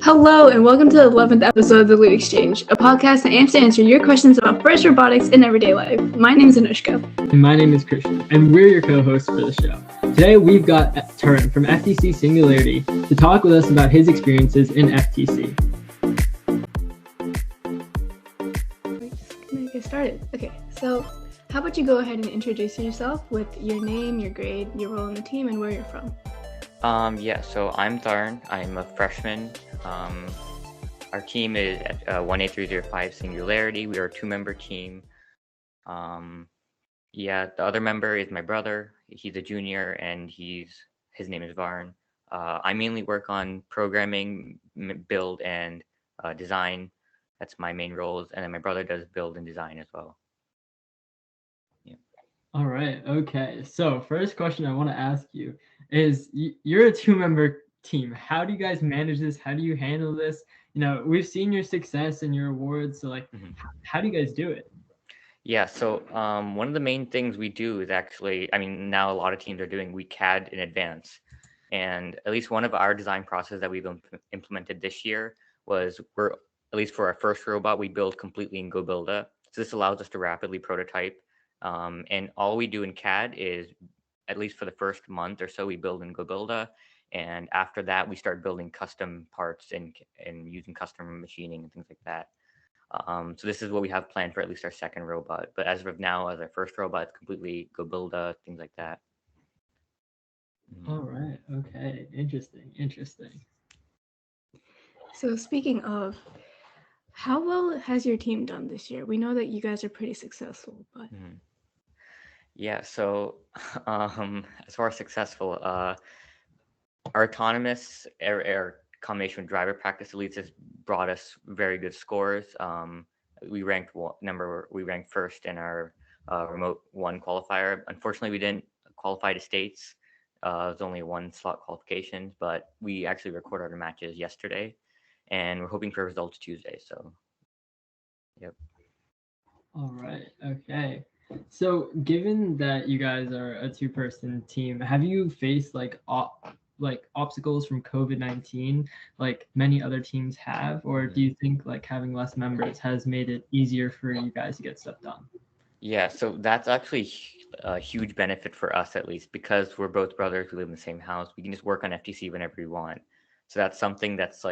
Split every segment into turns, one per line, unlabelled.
Hello, and welcome to the 11th episode of the Loot Exchange, a podcast that aims to answer your questions about first robotics in everyday life. My name is Anushka.
And my name is Christian, and we're your co-hosts for the show. Today we've got Turin from FTC Singularity to talk with us about his experiences in FTC.
We're gonna get started. Okay, so how about you go ahead and introduce yourself with your name, your grade, your role in the team, and where you're from.
So I'm Tharn. I'm a freshman. Our team is at 18305 Singularity. We are a 2-member team. The other member is my brother. He's a junior, and his name is Varn. I mainly work on programming, build, and design. That's my main roles, and then my brother does build and design as well.
All right, okay. So first question I want to ask you is, you're a 2-member team. How do you guys manage this? How do you handle this? You know, we've seen your success and your awards, so how do you guys do it?
Yeah, so one of the main things we do is actually, now a lot of teams are doing, we CAD in advance. And at least one of our design processes that we've implemented this year was at least for our first robot, we build completely in GoBuilda. So this allows us to rapidly prototype. And all we do in CAD is, at least for the first month or so, we build in GoBuilda. And after that, we start building custom parts and using custom machining and things like that. So this is what we have planned for at least our second robot. But as of now, as our first robot, it's completely GoBuilda, things like that.
All right, okay, interesting.
So speaking of, how well has your team done this year? We know that you guys are pretty successful, but...
Yeah, so as far as successful, our autonomous air combination with driver practice elites has brought us very good scores. We ranked first in our remote one qualifier. Unfortunately, we didn't qualify to states. It was only a 1-slot qualification, but we actually recorded our matches yesterday, and we're hoping for results Tuesday. So, yep.
All right, okay. So given that you guys are a 2-person team, have you faced obstacles from COVID-19 like many other teams have, or do you think having less members has made it easier for you guys to get stuff done?
Yeah, so that's actually a huge benefit for us, at least, because we're both brothers. We live in the same house. We can just work on FTC whenever we want. So that's something that's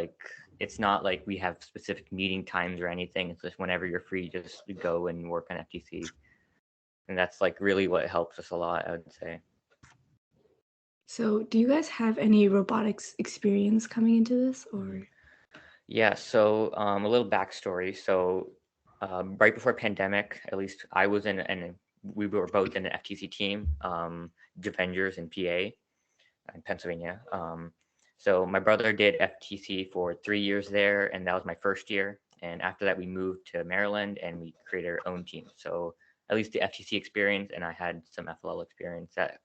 it's not like we have specific meeting times or anything. It's just whenever you're free, just go and work on FTC. And that's really what helps us a lot, I would say.
So do you guys have any robotics experience coming into this, or?
Yeah, so a little backstory. So right before pandemic, at least I was we were both in an FTC team, Defenders in PA, in Pennsylvania. So my brother did FTC for 3 years there, and that was my first year. And after that, we moved to Maryland, and we created our own team. So at least the FTC experience, and I had some FLL experience that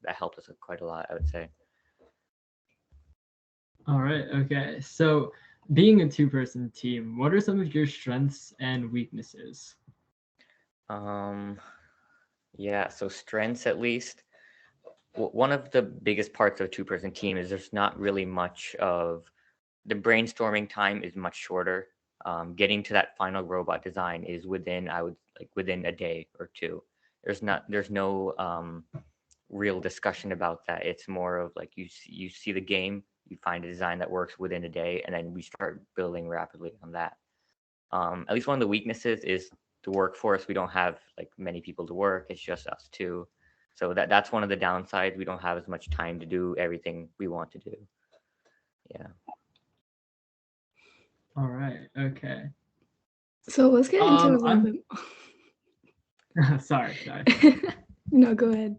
helped us quite a lot, I would say.
All right, okay. So being a 2-person team, what are some of your strengths and weaknesses?
Yeah, so strengths, at least. One of the biggest parts of a 2-person team is there's not really much of the brainstorming time is much shorter. Getting to that final robot design is within a day or two. There's no real discussion about that. It's more of you see the game, you find a design that works within a day, and then we start building rapidly on that. At least one of the weaknesses is the workforce. We don't have many people to work. It's just us two. So that's one of the downsides. We don't have as much time to do everything we want to do. Yeah.
All right, okay.
So let's get into a little bit.
Sorry.
No, go ahead.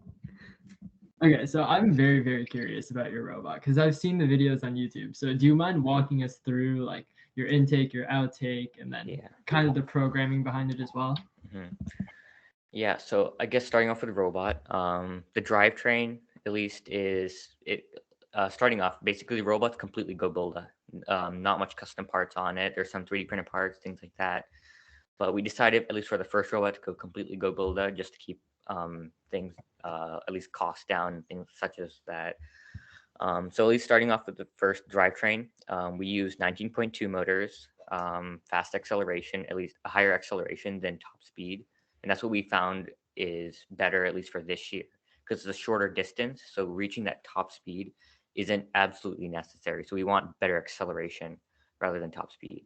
Okay, so I'm very, very curious about your robot because I've seen the videos on YouTube. So do you mind walking us through your intake, your outtake, and then kind of the programming behind it as well?
Yeah, so I guess starting off with the robot, the drivetrain at least is it. Starting off, basically the robot's completely GoBuilda. Not much custom parts on it. There's some 3D printed parts, things like that. But we decided, at least for the first robot, to go completely GoBuilda just to keep things, at least costs down, things such as that. So at least starting off with the first drivetrain, we use 19.2 motors, fast acceleration, at least a higher acceleration than top speed. And that's what we found is better, at least for this year, because it's a shorter distance. So reaching that top speed isn't absolutely necessary. So we want better acceleration rather than top speed.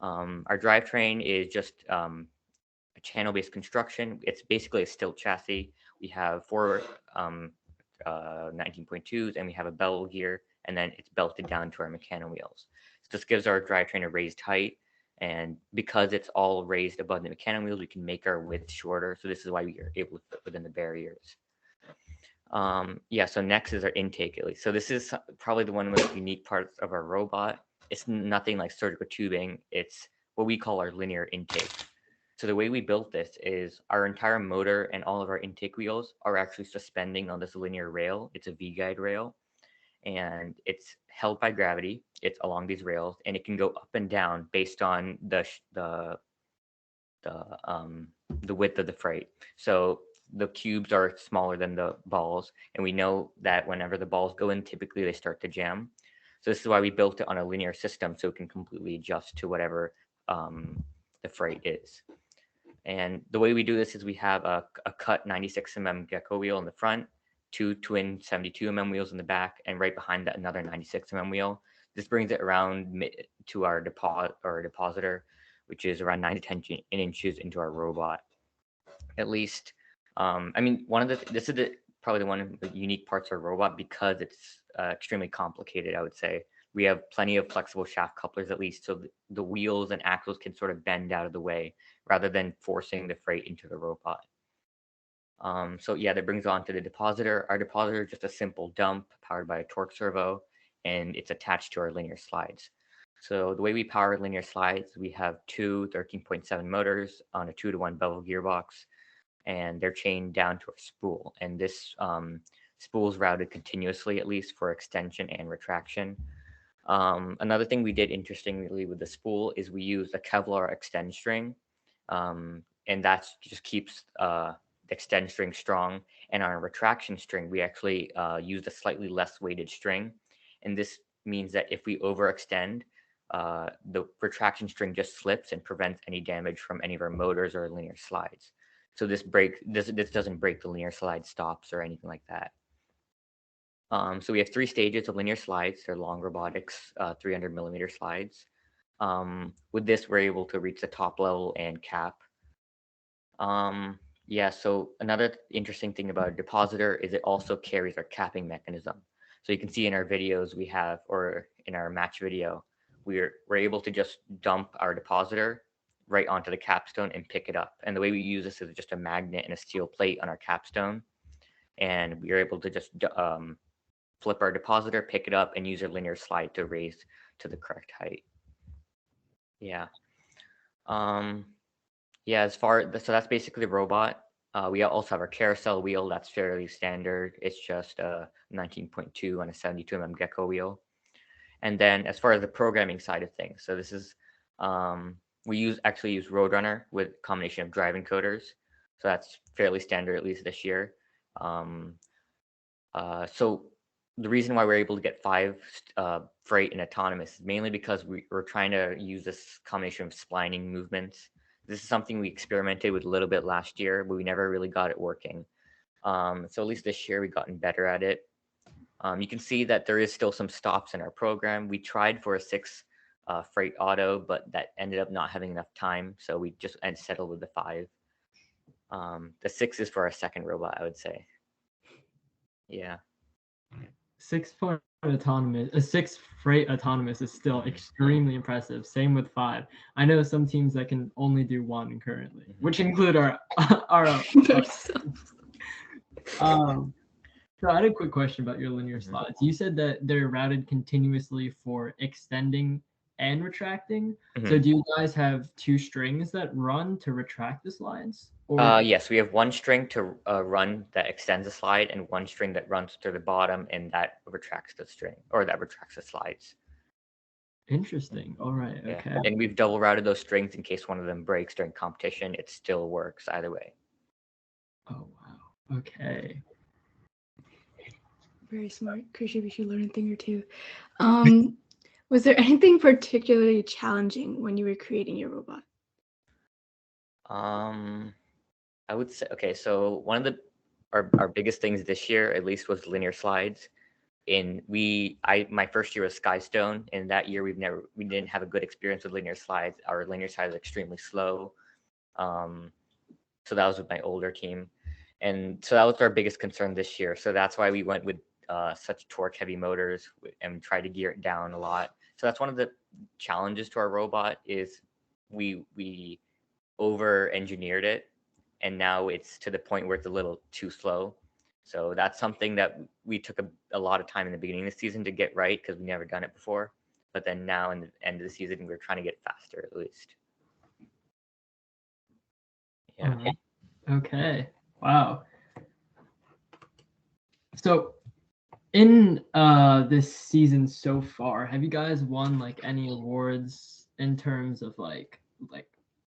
Our drivetrain is just a channel-based construction. It's basically a stilt chassis. We have four 19.2s, and we have a bevel gear, and then it's belted down to our mechano wheels. So this gives our drivetrain a raised height, and because it's all raised above the mechano wheels, we can make our width shorter. So this is why we are able to fit within the barriers. Yeah, so next is our intake, at least. So this is probably the one of the most unique parts of our robot. It's nothing like surgical tubing. It's what we call our linear intake. So the way we built this is our entire motor and all of our intake wheels are actually suspending on this linear rail. It's a V-guide rail, and it's held by gravity. It's along these rails, and it can go up and down based on the width of the freight. So the cubes are smaller than the balls, and we know that whenever the balls go in, typically they start to jam. So this is why we built it on a linear system, so it can completely adjust to whatever the freight is. And the way we do this is we have a cut 96 mm gecko wheel in the front, two twin 72 mm wheels in the back, and right behind that another 96 mm wheel. This brings it around to our depositor, which is around 9 to 10 inches into our robot. At least, I mean, this is probably one of the unique parts of our robot because it's extremely complicated, I would say. We have plenty of flexible shaft couplers, at least, so the wheels and axles can sort of bend out of the way rather than forcing the freight into the robot. So yeah, that brings on to the depositor. Our depositor is just a simple dump powered by a torque servo, and it's attached to our linear slides. So the way we power linear slides, we have two 13.7 motors on a 2-to-1 bevel gearbox, and they're chained down to a spool. And this spool is routed continuously, at least for extension and retraction. Another thing we did interestingly with the spool is we used a Kevlar extend string, and that just keeps the extend string strong. And on a retraction string, we actually used a slightly less weighted string. And this means that if we overextend, the retraction string just slips and prevents any damage from any of our motors or linear slides. So this doesn't break the linear slide stops or anything like that. So we have 3 stages of linear slides. They're long robotics, 300 millimeter slides. With this, we're able to reach the top level and cap. Yeah, so another interesting thing about a depositor is it also carries our capping mechanism. So you can see in our videos we have, or in our match video, we're able to just dump our depositor right onto the capstone and pick it up. And the way we use this is just a magnet and a steel plate on our capstone. And we are able to just flip our depositor, pick it up, and use a linear slide to raise to the correct height. Yeah. Yeah, so that's basically the robot. We also have our carousel wheel. That's fairly standard. It's just a 19.2 on a 72 mm gecko wheel. And then as far as the programming side of things, so this is, we actually use Roadrunner with a combination of drive encoders. So that's fairly standard, at least this year. So the reason why we're able to get 5 freight and autonomous is mainly because we're trying to use this combination of splining movements. This is something we experimented with a little bit last year, but we never really got it working. So at least this year we've gotten better at it. You can see that there is still some stops in our program. We tried for a 6 freight auto, but that ended up not having enough time. So we just settled with the 5. The 6 is for our second robot, I would say. Yeah.
6 freight autonomous is still extremely impressive. Same with 5. I know some teams that can only do 1 currently, which include our So I had a quick question about your linear slides. You said that they're routed continuously for extending and retracting. So do you guys have 2 strings that run to retract the slides? Or
yes, we have 1 string to run that extends the slide, and 1 string that runs to the bottom, and that retracts the string, or that retracts the slides.
Interesting. All right.
Yeah.
Okay.
And we've double routed those strings in case one of them breaks during competition. It still works either way.
Oh wow. Okay.
Very smart. Crucial, we should learn a thing or two. Was there anything particularly challenging when you were creating your robot?
I would say, okay, so one of our biggest things this year, at least, was linear slides. My first year was Skystone, and that year we didn't have a good experience with linear slides. Our linear slides are extremely slow. So that was with my older team, and so that was our biggest concern this year. So that's why we went with such torque heavy motors and tried to gear it down a lot. So that's one of the challenges to our robot is we over engineered it, and now it's to the point where it's a little too slow. So that's something that we took a lot of time in the beginning of the season to get right because we never done it before. But then now in the end of the season, we're trying to get faster at least. Yeah.
Okay. Wow. So in this season so far, have you guys won like any awards in terms of like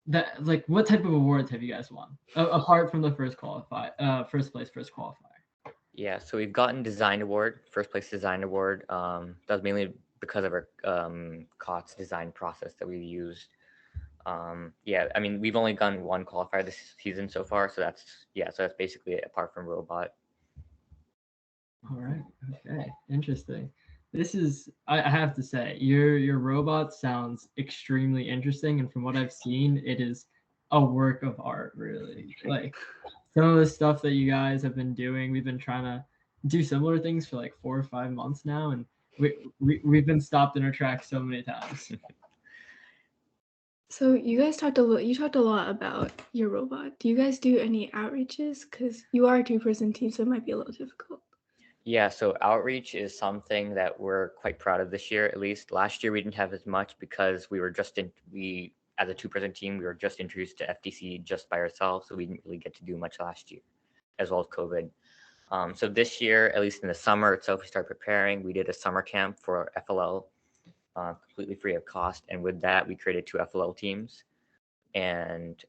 that, like what type of awards have you guys won apart from the first place qualifier?
Yeah, so we've gotten design award, first place design award. That was mainly because of our COTS design process that we used. Yeah, I mean, we've only gotten one qualifier this season so far, so that's basically it, apart from robot.
All right. Okay. Interesting. This is, I have to say, your robot sounds extremely interesting, and from what I've seen, it is a work of art, really. Like some of the stuff that you guys have been doing, we've been trying to do similar things for like 4 or 5 months now, and we've been stopped in our tracks so many times.
So you guys talked a lot about your robot. Do you guys do any outreaches? Because you are a two-person team, so it might be a little difficult.
Yeah, so outreach is something that we're quite proud of this year, at least. Last year we didn't have as much because we as a two-person team, we were just introduced to FTC just by ourselves, so we didn't really get to do much last year, as well as COVID. So this year, at least in the summer itself, we started preparing. We did a summer camp for FLL, completely free of cost, and with that, we created 2 FLL teams. And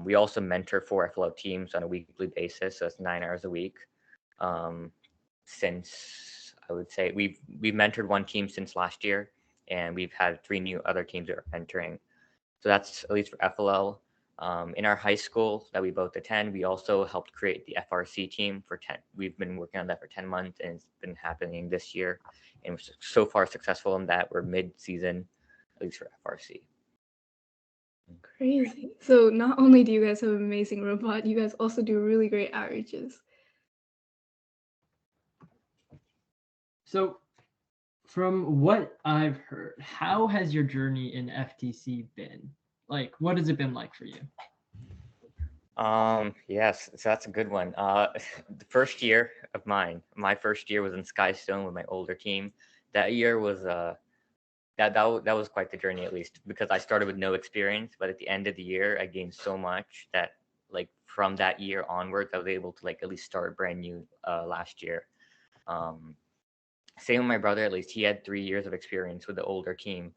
we also mentor 4 FLL teams on a weekly basis, so it's 9 hours a week. Since I would say we've mentored 1 team since last year, and we've had 3 new other teams that are mentoring. So that's at least for FLL. In our high school that we both attend, we also helped create the FRC team for 10. We've been working on that for 10 months, and it's been happening this year. And we're so far successful in that. We're mid-season, at least for FRC.
Crazy. So not only do you guys have an amazing robot, you guys also do really great outreaches.
So, from what I've heard, how has your journey in FTC been? Like, what has it been like for you?
Yes, so that's a good one. The first year of my first year was in Skystone with my older team. That year was that was quite the journey, at least because I started with no experience, but at the end of the year I gained so much that like from that year onwards I was able to like at least start brand new last year. Same with my brother, at least he had 3 years of experience with the older team,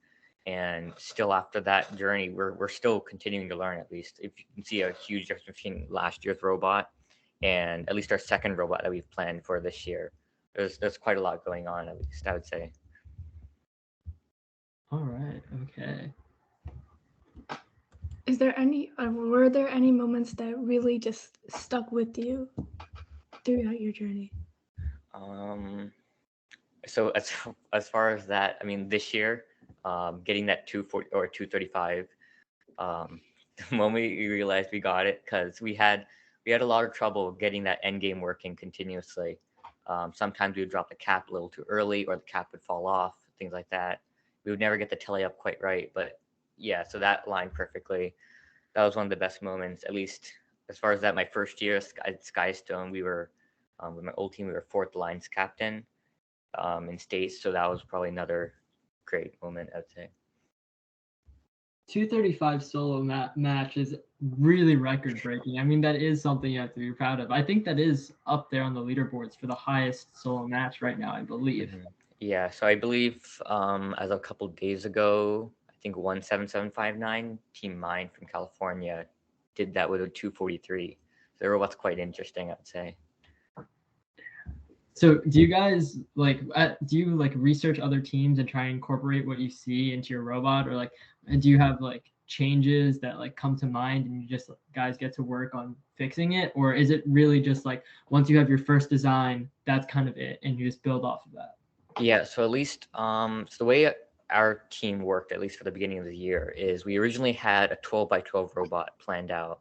and still after that journey we're still continuing to learn. At least if you can see a huge difference between last year's robot and at least our second robot that we've planned for this year. There's quite a lot going on, at least I would say.
All right. Okay.
Were there any moments that really just stuck with you throughout your journey?
So as far as that, I mean, this year, getting that 240 or 235, the moment we realized we got it, because we had a lot of trouble getting that end game working continuously. Sometimes we would drop the cap a little too early, or the cap would fall off, things like that. We would never get the telly up quite right, but yeah, so that aligned perfectly. That was one of the best moments, at least as far as that. My first year at Skystone, we were with my old team, we were 4th lines captain in states, so that was probably another great moment, I'd say.
235 solo match is really record breaking. I mean, that is something you have to be proud of. I think that is up there on the leaderboards for the highest solo match right now, I believe.
Mm-hmm. Yeah, so I believe as a couple days ago, I think 17759, Team Mine from California, did that with a 243. So what's quite interesting, I'd say.
So do you guys do you like research other teams and try and incorporate what you see into your robot, or like do you have like changes that like come to mind and you just guys get to work on fixing it, or is it really just like once you have your first design, that's kind of it and you just build off of that?
Yeah, so at least so the way our team worked, at least for the beginning of the year, is we originally had a 12 by 12 robot planned out.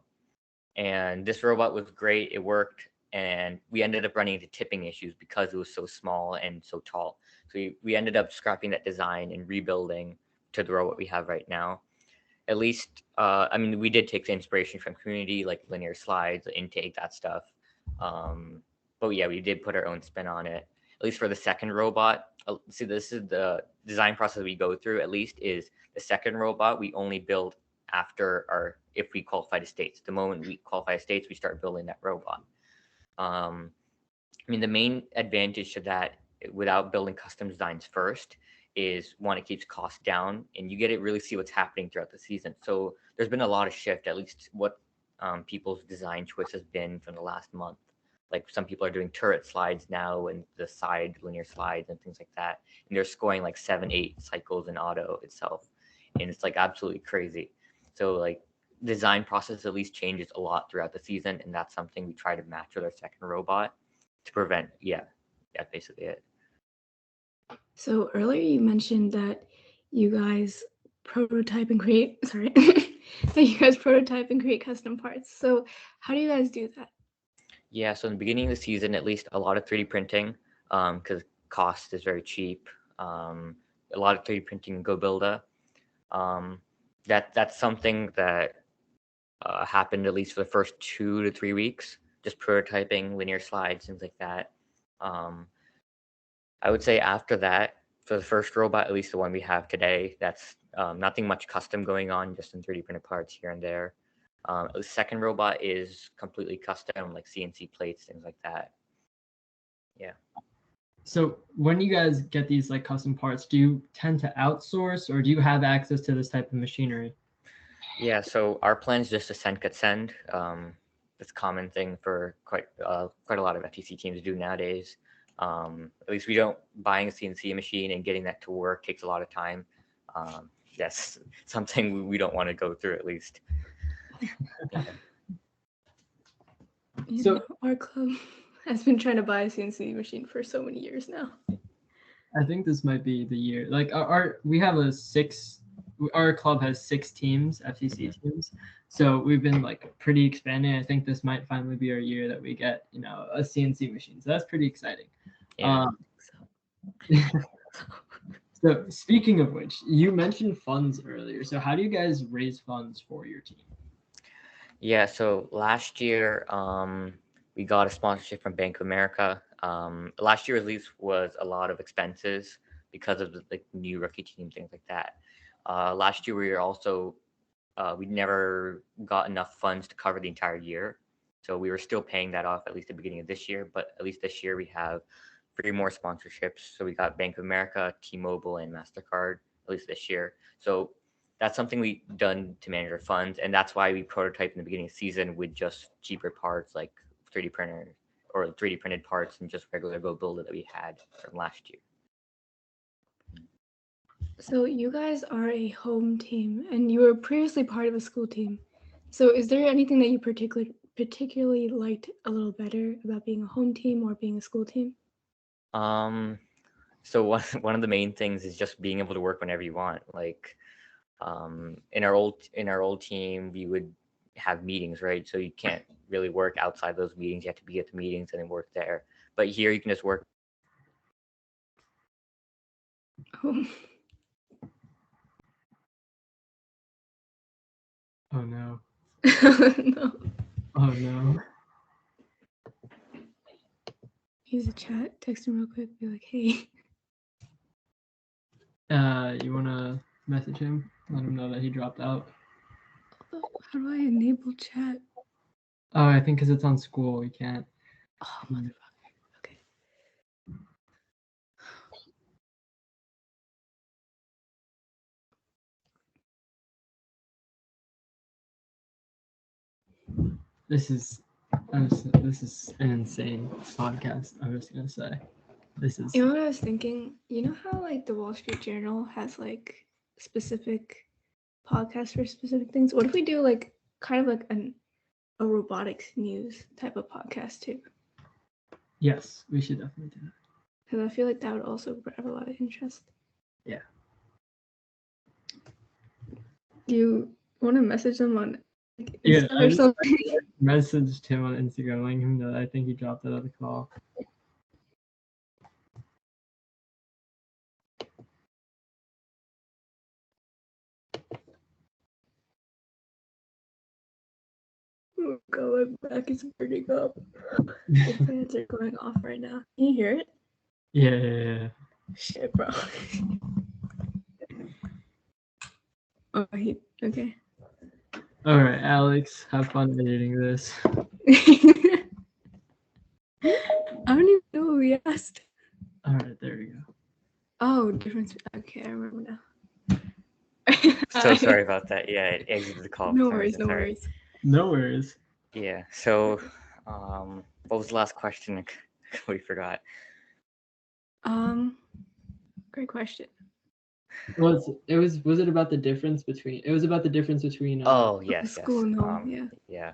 And this robot was great. It worked. And we ended up running into tipping issues because it was so small and so tall. So we ended up scrapping that design and rebuilding to the robot we have right now. At least, I mean, we did take the inspiration from community, like linear slides, intake, that stuff. But yeah, we did put our own spin on it. At least for the second robot, see, this is the design process we go through. At least is the second robot we only build after if we qualify to states. The moment we qualify to states, we start building that robot. I mean, the main advantage to that, without building custom designs first, is one, it keeps costs down, and you get to really see what's happening throughout the season. So there's been a lot of shift, at least what people's design choice has been from the last month. Like some people are doing turret slides now and the side linear slides and things like that. And they're scoring like 7, 8 cycles in auto itself. And it's like absolutely crazy. So like design process at least changes a lot throughout the season. And that's something we try to match with our second robot to prevent. Yeah, basically it.
So earlier you mentioned that you guys prototype and create, sorry, that you guys prototype and create custom parts. So how do you guys do that?
Yeah, so in the beginning of the season, at least a lot of 3D printing, because cost is very cheap. A lot of 3D printing in GoBuilder. That's something that happened at least for the first 2 to 3 weeks, just prototyping, linear slides, things like that. I would say after that, for the first robot, at least the one we have today, that's nothing much custom going on, just in 3D printed parts here and there. The second robot is completely custom, like CNC plates, things like that. Yeah.
So when you guys get these like custom parts, do you tend to outsource or do you have access to this type of machinery?
Yeah, so our plan is just to send cut send. It's a common thing for quite a lot of FTC teams to do nowadays. At least we don't buying a CNC machine and getting that to work takes a lot of time. That's something we don't want to go through, at least.
So our club has been trying to buy a CNC machine for so many years now.
I think this might be the year. Like we have our club has 6 teams, FTC teams. So we've been like pretty expanding. I think this might finally be our year that we get, a CNC machine. So that's pretty exciting.
Yeah.
So speaking of which, you mentioned funds earlier. So how do you guys raise funds for your team?
Yeah, so last year we got a sponsorship from Bank of America. Last year at least was a lot of expenses because of the new rookie team, things like that. Last year we were also we never got enough funds to cover the entire year, so we were still paying that off at least the beginning of this year. But at least this year we have 3 more sponsorships. So we got Bank of America, T-Mobile, and MasterCard at least this year. So that's something we've done to manage our funds, and that's why we prototyped in the beginning of the season with just cheaper parts like 3D printer or 3D printed parts and just regular GoBuilder that we had from last year.
So you guys are a home team, and you were previously part of a school team. So is there anything that you particularly liked a little better about being a home team or being a school team?
So one of the main things is just being able to work whenever you want. Like in our old team, we would have meetings, right? So you can't really work outside those meetings. You have to be at the meetings and then work there. But here you can just work.
Oh.
Oh no.
No.
Oh no.
Use a chat, text him real quick, be like, hey.
You wanna message him? Let him know that he dropped out.
How do I enable chat?
Oh, I think because it's on school, you can't.
Oh, motherfucker. Okay.
This is This is an insane podcast. I'm just gonna say, this is.
You know what I was thinking? You know how like the Wall Street Journal has like specific podcasts for specific things? What if we do like kind of like a robotics news type of podcast too?
Yes, we should definitely do that.
Because I feel like that would also grab a lot of interest.
Yeah.
Do you want to message them on
Yeah,
Instagram
I
or
just
something?
messaged him on Instagram, letting him know that I think he dropped out of the call.
Oh god, my back is burning up. The fans are going off right now. Can you hear it?
Yeah.
Shit, bro. Oh, okay.
All right, Alex, have fun editing this.
I don't even know what we asked.
All right, there we go.
Oh, difference. Okay, I remember now.
So sorry about that. Yeah, it exited the call.
No
for some
worries,
reason.
no
Sorry.
worries.
No worries.
Yeah. So, what was the last question? We forgot.
Great question.
Was it about the difference between? It was about the difference between.
Oh yes,
School and home,
yeah. Yeah.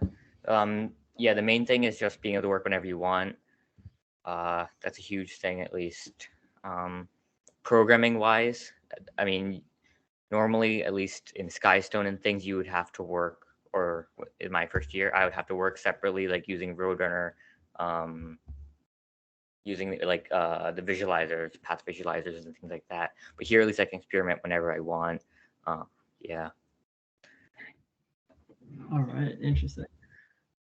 The main thing is just being able to work whenever you want. That's a huge thing, at least. Programming wise, I mean, normally, at least in Skystone and things, you would have to work, or in my first year, I would have to work separately, like using Roadrunner, using like the visualizers, path visualizers, and things like that. But here, at least, I can experiment whenever I want. Yeah.
All right, interesting.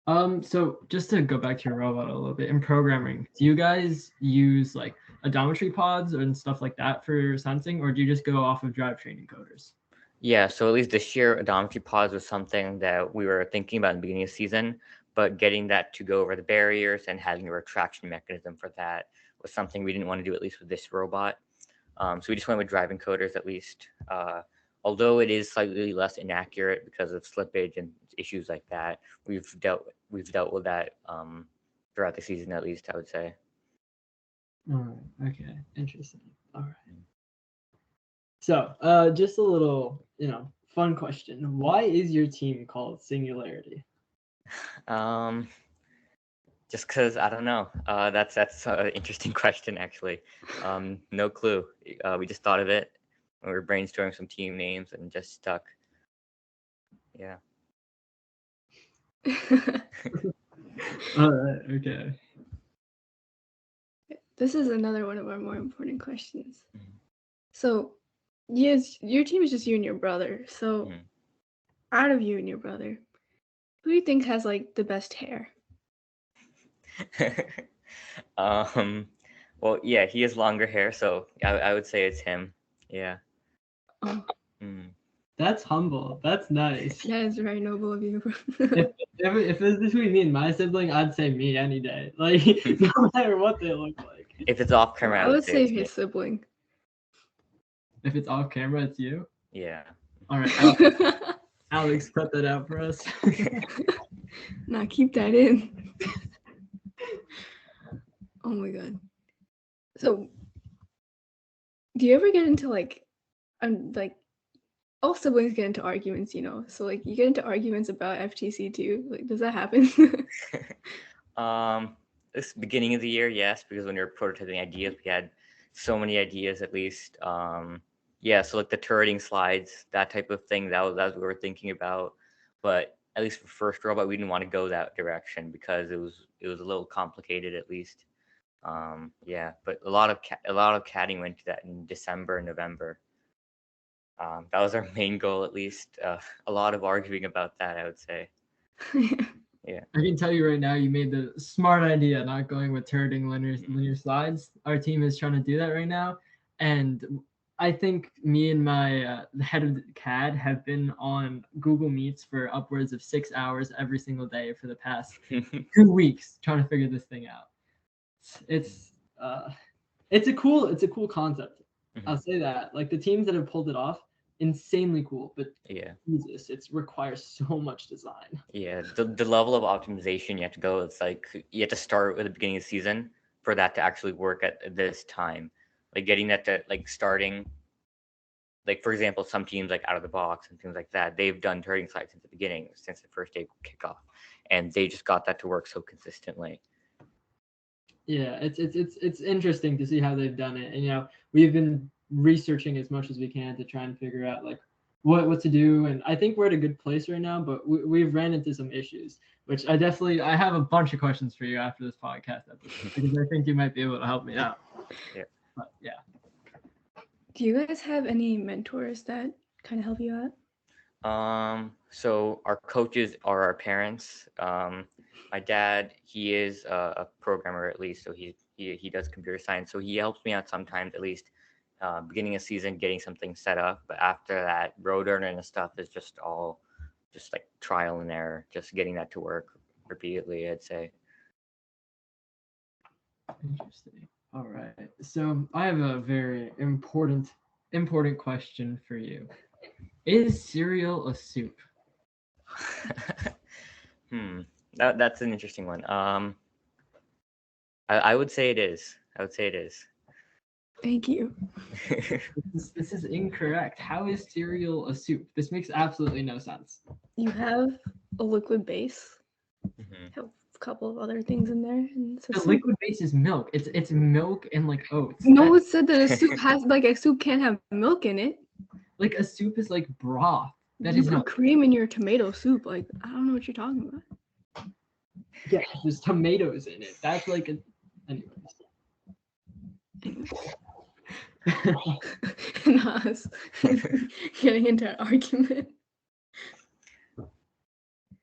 So just to go back to your robot a little bit, in programming, do you guys use like odometry pods and stuff like that for sensing, or do you just go off of drivetrain encoders?
Yeah, so at least this year, odometry pods was something that we were thinking about in the beginning of the season, but getting that to go over the barriers and having a retraction mechanism for that was something we didn't want to do, at least with this robot. So we just went with drive encoders at least. Although it is slightly less inaccurate because of slippage and issues like that, we've dealt with that throughout the season, at least, I would say.
All right. Okay. Interesting. All right. So, just a little, fun question. Why is your team called Singularity?
Just because I don't know. That's an interesting question, actually. No clue. We just thought of it. We were brainstorming some team names and just stuck. Yeah.
All right. Okay.
This is another one of our more important questions.
Mhm.
So, yes, your team is just you and your brother. So,
Mhm.
out of you and your brother, who do you think has like the best hair?
Well, yeah, he has longer hair, so I would say it's him. Yeah.
Oh,
That's humble. That's nice.
that is very noble of you.
If it was between me and my sibling, I'd say me any day. Like, no matter what they look like.
If it's off camera,
I would say his sibling.
If it's off camera, it's you?
Yeah.
All right. Alex, cut that out for us.
Nah, keep that in. Oh my god. So, do you ever get into like all siblings get into arguments, So like you get into arguments about FTC too. Like, does that happen?
This beginning of the year, yes, because when we were prototyping ideas, we had so many ideas at least. Yeah, so like the turreting slides, that type of thing, that was what we were thinking about. But at least for first robot, we didn't want to go that direction because it was a little complicated at least. Yeah, but a lot of CADing went to that in December and November. That was our main goal, at least. A lot of arguing about that, I would say. Yeah.
I can tell you right now, you made the smart idea not going with turreting linear slides. Our team is trying to do that right now, and I think me and my the head of the CAD have been on Google Meets for upwards of 6 hours every single day for the past 2 weeks trying to figure this thing out. It's a cool concept. I'll say that. Like the teams that have pulled it off, insanely cool, but
Yeah.
Jesus, it requires so much design.
Yeah. The level of optimization you have to go, it's like you have to start at the beginning of the season for that to actually work at this time. Like getting that to like starting, like for example, some teams like out of the box and things like that, they've done turning sites at the beginning since the first day kickoff, and they just got that to work so consistently.
Yeah, it's interesting to see how they've done it, and we've been researching as much as we can to try and figure out like what to do, and I think we're at a good place right now, but we've ran into some issues, which I have a bunch of questions for you after this podcast episode because I think you might be able to help me out.
Yeah.
But yeah.
Do you guys have any mentors that kind of help you out?
So our coaches are our parents. My dad, he is a programmer at least, so he does computer science, so he helps me out sometimes, at least beginning of season, getting something set up. But after that, road earning and stuff is just all just like trial and error, just getting that to work repeatedly, I'd say.
Interesting. All right. So I have a very important question for you. Is cereal a soup?
That's an interesting one. I would say it is. I would say it is.
Thank you.
This is incorrect. How is cereal a soup? This makes absolutely no sense.
You have a liquid base.
Mhm.
Have a couple of other things in there. And it's a
The
soup.
liquid base is milk. It's milk and like oats.
No one said that a soup has like a soup can't have milk in it.
Like a soup is like broth. That
you
is
put
not
cream in your tomato soup. Like I don't know what you're talking about.
Yeah, there's tomatoes in it. That's like a anyways.
Not us getting into an argument.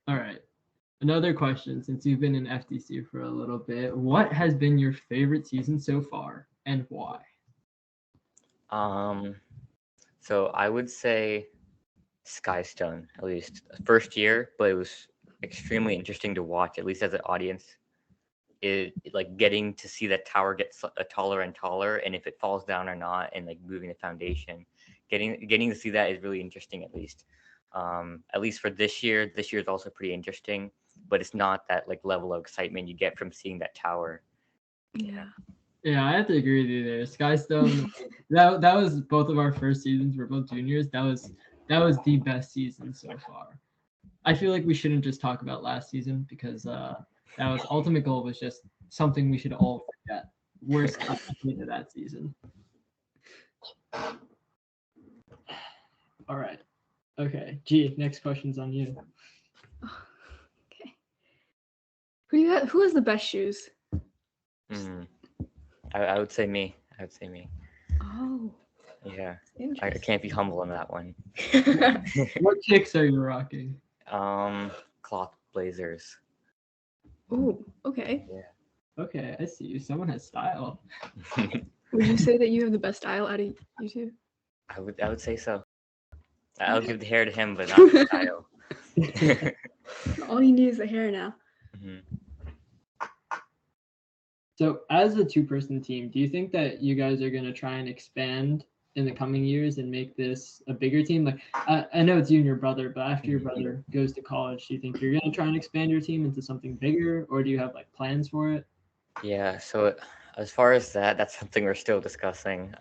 All right. Another question, since you've been in FTC for a little bit, what has been your favorite season so far and why?
So I would say Skystone, at least first year, but it was extremely interesting to watch, at least as an audience. It like getting to see that tower get taller and taller, and if it falls down or not, and like moving the foundation, getting to see that is really interesting. At least for this year. This year is also pretty interesting, but it's not that like level of excitement you get from seeing that tower.
Yeah.
Yeah, I have to agree with you there. Skystone, that was both of our first seasons. We're both juniors. That was the best season so far. I feel like we shouldn't just talk about last season because that was ultimate goal was just something we should all forget. Worst to that season. All right. Okay. G, next question's on you.
Okay. Who has the best shoes?
I would say me. I would say me.
Oh.
Yeah. I can't be humble on that one.
What kicks are you rocking?
Cloth blazers.
Oh, okay.
Yeah.
Okay, I see you. Someone has style.
Would you say that you have the best style out of you two?
I would say so. I'll give the hair to him, but not the style.
All you need is the hair now.
Mm-hmm.
So, as a two-person team, do you think that you guys are going to try and expand in the coming years and make this a bigger team? Like, I know it's you and your brother, but after your brother goes to college, do you think you're going to try and expand your team into something bigger, or do you have like plans for it?
Yeah. So as far as that's something we're still discussing.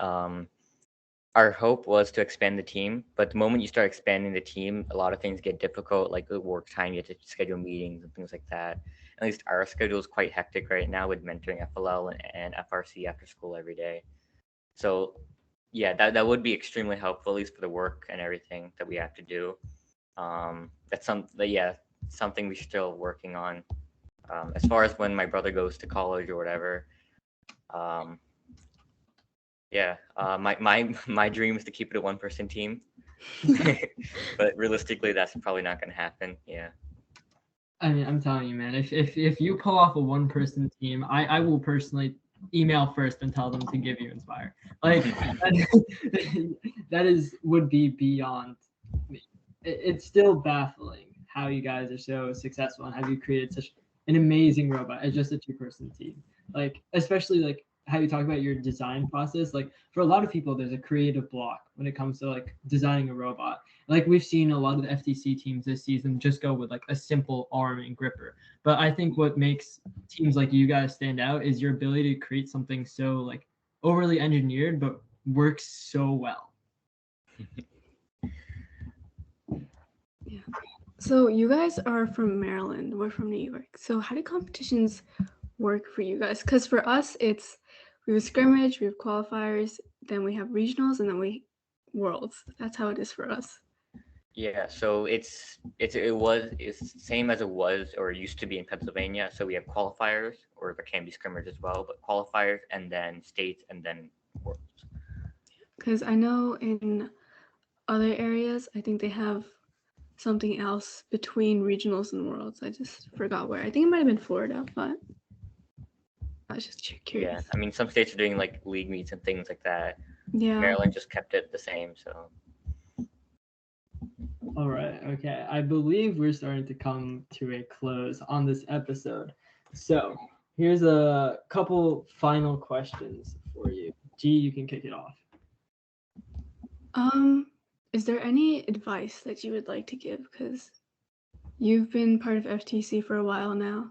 Our hope was to expand the team, but the moment you start expanding the team, a lot of things get difficult, like the work time, you have to schedule meetings and things like that. At least our schedule is quite hectic right now with mentoring FLL and FRC after school every day. So yeah, that would be extremely helpful, at least for the work and everything that we have to do. That's something we're still working on. As far as when my brother goes to college or whatever, my dream is to keep it a one-person team, but realistically, that's probably not going to happen. Yeah.
I mean, I'm telling you, man, if you pull off a one-person team, I will personally email first and tell them to give you Inspire. Like would be beyond me. It's still baffling how you guys are so successful and how you created such an amazing robot as just a two-person team. Like, especially like how you talk about your design process. Like for a lot of people, there's a creative block when it comes to like designing a robot. Like we've seen a lot of the FTC teams this season just go with like a simple arm and gripper. But I think what makes teams like you guys stand out is your ability to create something so like overly engineered but works so well.
Yeah. So you guys are from Maryland. We're from New York. So how do competitions work for you guys? Because for us, we have scrimmage, we have qualifiers, then we have regionals, and then we worlds. That's how it is for us.
Yeah, so it's same as it was or used to be in Pennsylvania. So we have qualifiers, or there can be scrimmage as well, but qualifiers and then states and then worlds.
Because I know in other areas, I think they have something else between regionals and worlds. I just forgot where. I think it might have been Florida, but I was just curious.
Yeah, I mean, some states are doing like league meets and things like that.
Yeah.
Maryland just kept it the same, so.
All right. Okay. I believe we're starting to come to a close on this episode. So here's a couple final questions for you. G, you can kick it off.
Is there any advice that you would like to give? Because you've been part of FTC for a while now.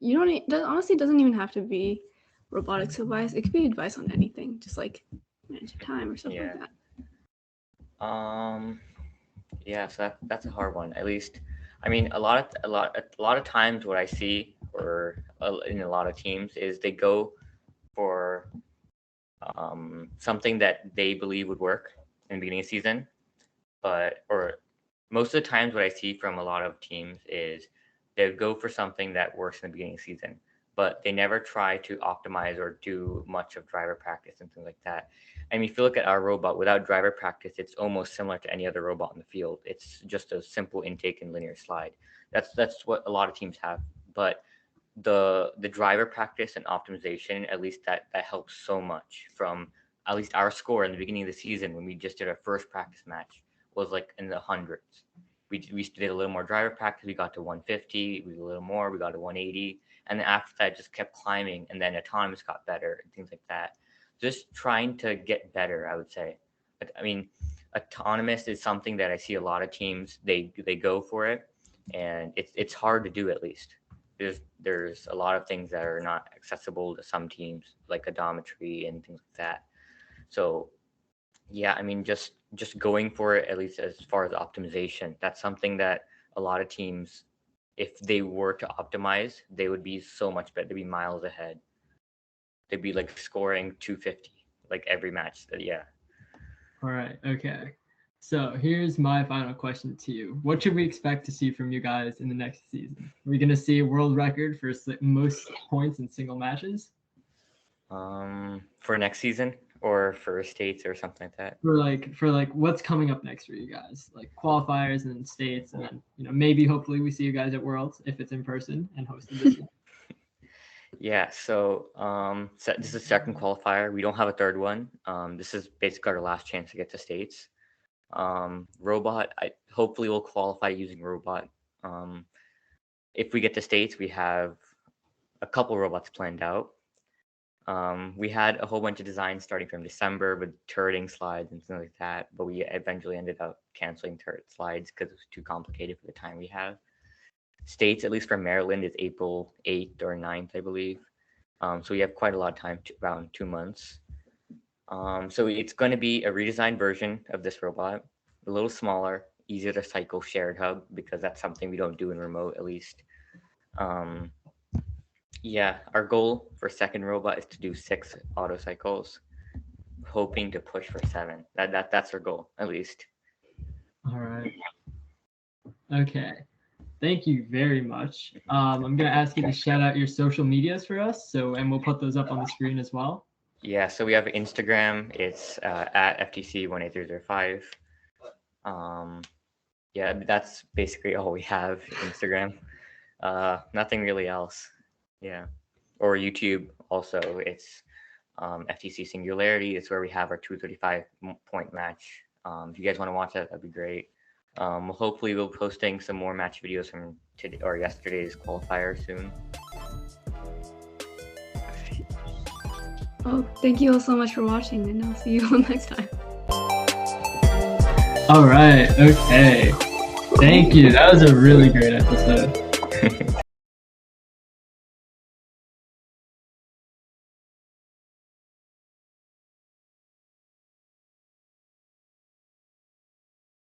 You don't honestly doesn't even have to be robotics advice. It could be advice on anything, just like manage your time or something like that.
Yeah, so that's a hard one. At least, I mean, a lot of times what I see, or in a lot of teams, is they go for something that they believe would work in the beginning of the season, or most of the times what I see from a lot of teams is they go for something that works in the beginning of the season, but they never try to optimize or do much of driver practice and things like that. I mean, if you look at our robot, without driver practice, it's almost similar to any other robot in the field. It's just a simple intake and linear slide. That's what a lot of teams have. But the driver practice and optimization, at least that helps so much. From at least our score in the beginning of the season when we just did our first practice match was like in the hundreds. We did a little more driver practice. We got to 150. We did a little more. We got to 180. And then after that, just kept climbing. And then autonomous got better and things like that. Just trying to get better, I would say. But, I mean, autonomous is something that I see a lot of teams, they go for it. And it's hard to do, at least. There's a lot of things that are not accessible to some teams, like odometry and things like that. So, yeah, I mean, just going for it, at least as far as optimization, that's something that a lot of teams, if they were to optimize, they would be so much better. They'd be miles ahead. They'd be like scoring 250 like every match. Yeah.
All right. Okay. So here's my final question to you. What should we expect to see from you guys in the next season? Are we going to see a world record for most points in single matches?
For next season or for states or something like that?
For like what's coming up next for you guys? Like qualifiers and states, and then maybe hopefully we see you guys at Worlds if it's in person and hosted this year.
Yeah, so this is second qualifier. We don't have a third one. This is basically our last chance to get to states. Robot, hopefully we'll qualify using robot. If we get to states, we have a couple robots planned out. We had a whole bunch of designs starting from December with turreting slides and things like that, but we eventually ended up canceling turret slides because it was too complicated for the time we have. States, at least for Maryland, is April 8th or 9th, I believe. So we have quite a lot of time, around 2 months. So it's going to be a redesigned version of this robot, a little smaller, easier to cycle, shared hub, because that's something we don't do in remote, at least. Yeah, our goal for second robot is to do 6 auto cycles, hoping to push for 7. That's our goal, at least.
All right. Okay. Thank you very much. I'm going to ask you to shout out your social medias for us, and we'll put those up on the screen as well.
Yeah, so we have Instagram. It's at FTC18305. Yeah, that's basically all we have, Instagram. Nothing really else. Yeah. Or YouTube also. It's FTC Singularity. It's where we have our 235-point match. If you guys want to watch that, that'd be great. Hopefully we'll be posting some more match videos from today or yesterday's qualifier soon.
Oh, thank you all so much for watching, and I'll see you all next time.
All right. Okay. Thank you. That was a really great episode.